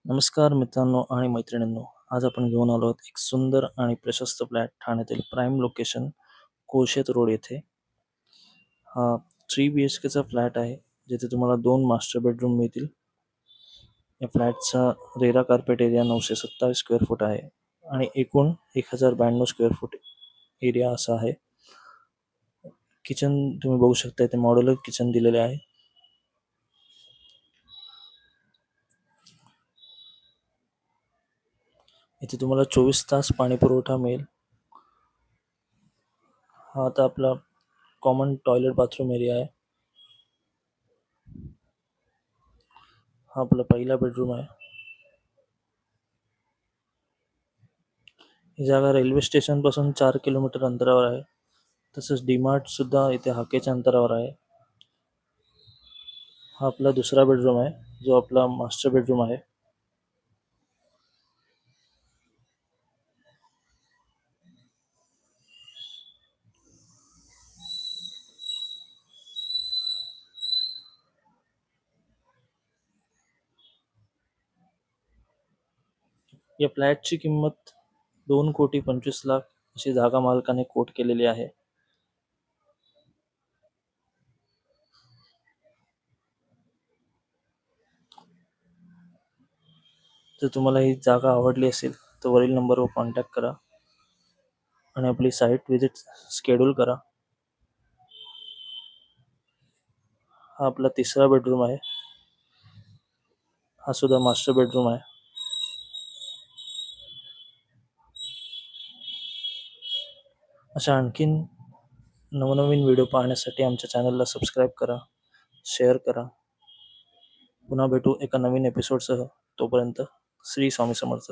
नमस्कार मित्रांनो आणि मैत्रिणींनो. आज आपण घेऊन आलो आहोत एक सुंदर आणि प्रशस्त फ्लॅट ठाण्यातील प्राईम लोकेशन कोळशेत रोड येथे. हा 3 BHKचा फ्लॅट आहे, जिथे तुम्हाला 2 मास्टर बेडरूम मिळतील. या फ्लॅटचा RERA carpet area 927 square foot आहे आणि एकूण 1092 स्क्वेअर फूट एरिया असा आहे. किचन तुम्ही बघू शकता, इथे मॉड्युलर किचन दिलेले आहे. इथे तुम्हाला 24 तास पाणी पुरवठा मिळेल. हा आता आपला कॉमन टॉयलेट बाथरूम एरिया आहे. हा आपला पहिला बेडरूम आहे. ही जागा रेल्वे स्टेशन पासून 4 किलोमीटर अंतरावर आहे. तसंच डीमार्ट सुद्धा इथे हाकेच्या अंतरावर आहे. हा आपला दुसरा बेडरूम आहे, जो आपला मास्टर बेडरूम आहे. या फ्लॅटची किंमत 2,25,00,000 अशी जागा मालकाने कोट केलेली आहे. जर तुम्हाला ही जागा आवडली असेल तर वरील नंबरवर कॉन्टॅक्ट करा आणि आपली साईट व्हिजिट शेड्यूल करा. हा आपला तिसरा बेडरूम आहे. हा सुद्धा मास्टर बेडरूम आहे. अशा आणखीन नवनवीन व्हिडिओ पाहण्यासाठी आमच्या चॅनलला सबस्क्राईब करा, शेअर करा. पुन्हा भेटू एका नवीन एपिसोडसह. तोपर्यंत श्री स्वामी समर्थ.